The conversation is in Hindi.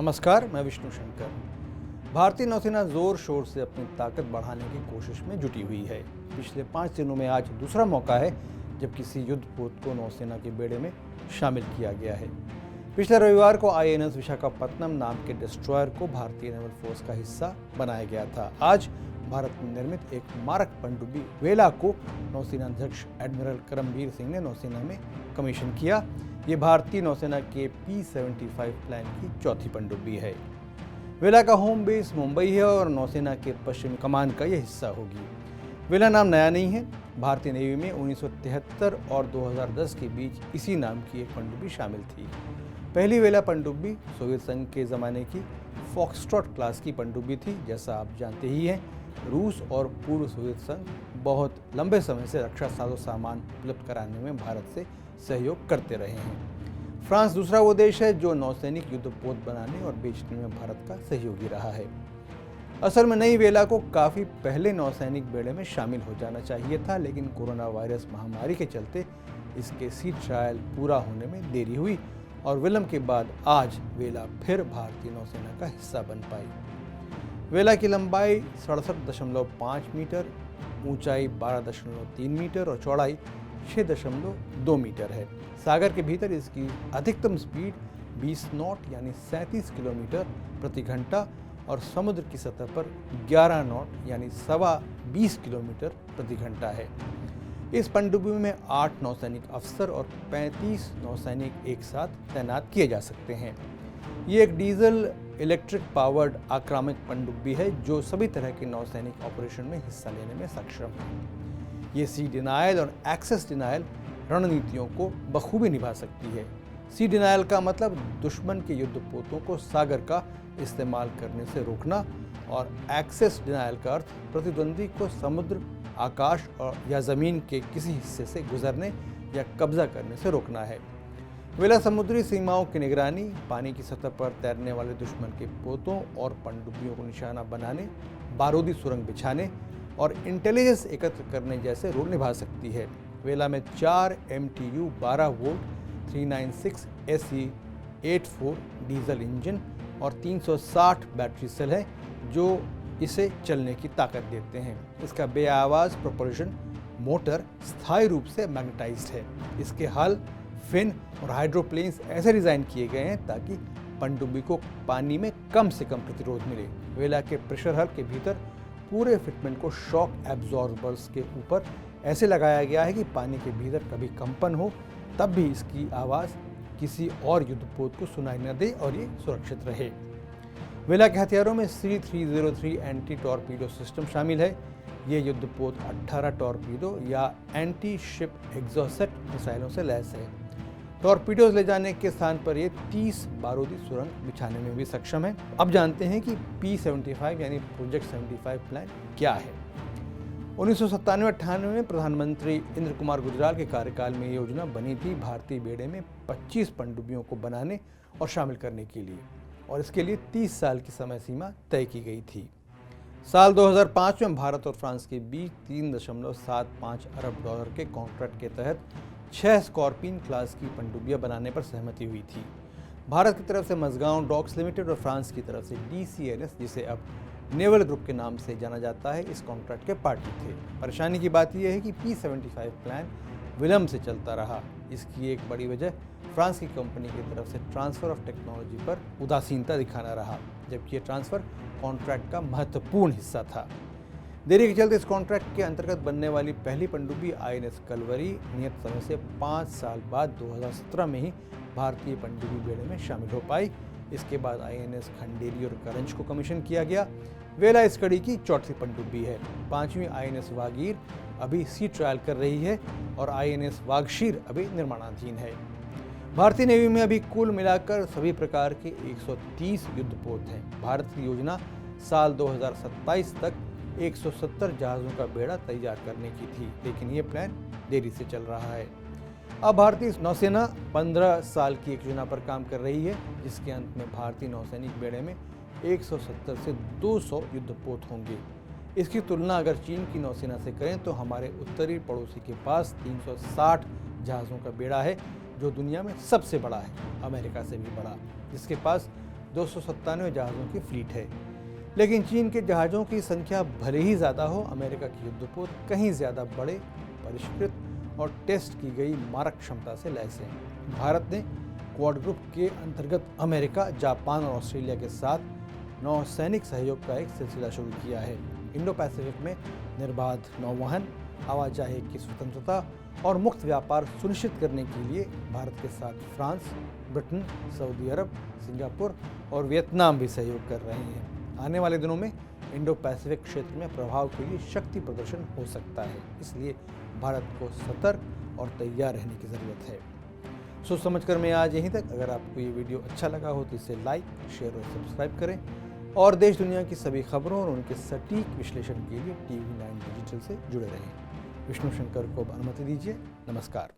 नमस्कार, मैं विष्णु शंकर। भारतीय नौसेना जोर शोर से अपनी ताकत बढ़ाने की कोशिश में जुटी हुई है। पिछले 5 दिनों में आज दूसरा मौका है जब किसी युद्धपोत को नौसेना के बेड़े में शामिल किया गया है। पिछले रविवार को INS विशाखापत्तनम नाम के डिस्ट्रॉयर को भारतीय नेवल फोर्स का हिस्सा बनाया गया था। आज भारत में निर्मित एक मारक पनडुब्बी वेला को नौसेना अध्यक्ष एडमिरल करमबीर सिंह ने नौसेना में कमीशन किया। ये भारतीय नौसेना के P-75 प्लान की चौथी पनडुब्बी है। वेला का होम बेस मुंबई है और नौसेना के पश्चिमी कमान का यह हिस्सा होगी। वेला नाम नया नहीं है। भारतीय नेवी में 1973 और 2010 के बीच इसी नाम की एक पनडुब्बी शामिल थी। पहली वेला पनडुब्बी सोवियत संघ के ज़माने की फॉक्सट्रॉट क्लास की पनडुब्बी थी। जैसा आप जानते ही हैं, रूस और पूर्व सोवियत संघ बहुत लंबे समय से रक्षा साजो सामान उपलब्ध कराने में भारत से सहयोग करते रहे हैं। फ्रांस दूसरा वो देश है जो नौसैनिक युद्धपोत बनाने और बेचने में भारत का सहयोगी रहा है। असल में नई वेला को काफ़ी पहले नौसैनिक बेड़े में शामिल हो जाना चाहिए था, लेकिन कोरोना वायरस महामारी के चलते इसके सी ट्रायल पूरा होने में देरी हुई और विलंब के बाद आज वेला फिर भारतीय नौसेना का हिस्सा बन पाई। वेला की लंबाई 67.5 मीटर, ऊंचाई 12.3 मीटर और चौड़ाई 6.2 मीटर है। सागर के भीतर इसकी अधिकतम स्पीड 20 नॉट यानी 37 किलोमीटर प्रति घंटा और समुद्र की सतह पर 11 नॉट यानी 20 किलोमीटर प्रति घंटा है। इस पनडुब्बी में 8 नौसैनिक अफसर और 35 नौसैनिक एक साथ तैनात किए जा सकते हैं। ये एक डीजल इलेक्ट्रिक पावर्ड आक्रामक पनडुब्बी है जो सभी तरह के नौसैनिक ऑपरेशन में हिस्सा लेने में सक्षम है। ये सी डिनायल और एक्सेस डिनायल रणनीतियों को बखूबी निभा सकती है। सी डिनायल का मतलब दुश्मन के युद्धपोतों को सागर का इस्तेमाल करने से रोकना और एक्सेस डिनायल का अर्थ प्रतिद्वंदी को समुद्र, आकाश और या ज़मीन के किसी हिस्से से गुजरने या कब्जा करने से रोकना है। वेला समुद्री सीमाओं की निगरानी, पानी की सतह पर तैरने वाले दुश्मन के पोतों और पनडुब्बियों को निशाना बनाने, बारूदी सुरंग बिछाने और इंटेलिजेंस एकत्र करने जैसे रोल निभा सकती है। वेला में 4 MTU 12 volt 396 SE84 diesel engine और 360 बैटरी सेल है जो इसे चलने की ताकत देते हैं। इसका बेआवाज़ प्रोपल्शन मोटर स्थायी रूप से मैग्नेटाइज्ड है। इसके हल, फिन और हाइड्रोप्लेन्स ऐसे डिज़ाइन किए गए हैं ताकि पनडुब्बी को पानी में कम से कम प्रतिरोध मिले। वेला के प्रेशर हल के भीतर पूरे फिटमेंट को शॉक एब्जॉर्बर्स के ऊपर ऐसे लगाया गया है कि पानी के भीतर कभी कंपन हो तब भी इसकी आवाज़ किसी और युद्धपोत को सुनाई न दे और ये सुरक्षित रहे। वेला के हथियारों में C-303 एंटी टॉर्पीडो सिस्टम शामिल है। ये युद्धपोत 18 टॉर्पीडो या एंटी शिप एग्जॉस्ट मिसाइलों से लैस है। टॉर्पीडोज ले जाने के स्थान पर ये 30 बारूदी सुरंग बिछाने में भी सक्षम है। अब जानते हैं कि P-75 यानी प्रोजेक्ट 75 प्लान क्या है। 1997-98 में प्रधानमंत्री इंद्र कुमार गुजराल के कार्यकाल में ये योजना बनी थी भारतीय बेड़े में 25 पनडुब्बियों को बनाने और शामिल करने के लिए, और इसके लिए 30 साल की समय सीमा तय की गई थी। साल 2005 में भारत और फ्रांस के बीच 3.75 अरब डॉलर के कॉन्ट्रैक्ट के तहत 6 स्कॉर्पियन क्लास की पनडुब्बियां बनाने पर सहमति हुई थी। भारत की तरफ से मज़गांव डॉक्स लिमिटेड और फ्रांस की तरफ से DCNS, जिसे अब नेवल ग्रुप के नाम से जाना जाता है, इस कॉन्ट्रैक्ट के पार्टी थे। परेशानी की बात यह है कि P-75 प्लान विलंब से चलता रहा। इसकी एक बड़ी वजह फ्रांस की कंपनी की तरफ से ट्रांसफ़र ऑफ टेक्नोलॉजी पर उदासीनता दिखाना रहा, जबकि ये ट्रांसफ़र कॉन्ट्रैक्ट का महत्वपूर्ण हिस्सा था। देरी के चलते इस कॉन्ट्रैक्ट के अंतर्गत बनने वाली पहली पनडुब्बी INS कलवरी नियत समय से 5 साल बाद 2017 में ही भारतीय पनडुब्बी बेड़े में शामिल हो पाई। इसके बाद INS खंडेरी और करंज को कमीशन किया गया। वेला इस कड़ी की चौथी पनडुब्बी है। 5वीं INS वागीर अभी सी ट्रायल कर रही है और INS वागशीर अभी निर्माणाधीन है। भारतीय नेवी में अभी कुल मिलाकर सभी प्रकार के 130 युद्धपोत हैं। भारत की योजना साल 2027 तक 170 जहाज़ों का बेड़ा तैयार करने की थी, लेकिन ये प्लान देरी से चल रहा है। अब भारतीय नौसेना 15 साल की एक योजना पर काम कर रही है, जिसके अंत में भारतीय नौसैनिक बेड़े में 170 से 200 युद्धपोत होंगे। इसकी तुलना अगर चीन की नौसेना से करें तो हमारे उत्तरी पड़ोसी के पास 360 जहाज़ों का बेड़ा है, जो दुनिया में सबसे बड़ा है, अमेरिका से भी बड़ा, जिसके पास 297 जहाज़ों की फ्लीट है। लेकिन चीन के जहाज़ों की संख्या भले ही ज़्यादा हो, अमेरिका की युद्धपोत कहीं ज़्यादा बड़े, परिष्कृत और टेस्ट की गई मारक क्षमता से लैस है। भारत ने क्वाड ग्रुप के अंतर्गत अमेरिका, जापान और ऑस्ट्रेलिया के साथ नौसैनिक सहयोग का एक सिलसिला शुरू किया है। इंडो पैसिफिक में निर्बाध नौवहन, आवाजाही की स्वतंत्रता और मुक्त व्यापार सुनिश्चित करने के लिए भारत के साथ फ्रांस, ब्रिटेन, सऊदी अरब, सिंगापुर और वियतनाम भी सहयोग कर रहे हैं। आने वाले दिनों में इंडो पैसिफिक क्षेत्र में प्रभाव के लिए शक्ति प्रदर्शन हो सकता है, इसलिए भारत को सतर्क और तैयार रहने की ज़रूरत है। सोच समझकर मैं आज यहीं तक। अगर आपको ये वीडियो अच्छा लगा हो तो इसे लाइक, शेयर और सब्सक्राइब करें और देश दुनिया की सभी खबरों और उनके सटीक विश्लेषण के लिए TV9 डिजिटल से जुड़े रहें। विष्णु शंकर को अनुमति दीजिए। नमस्कार।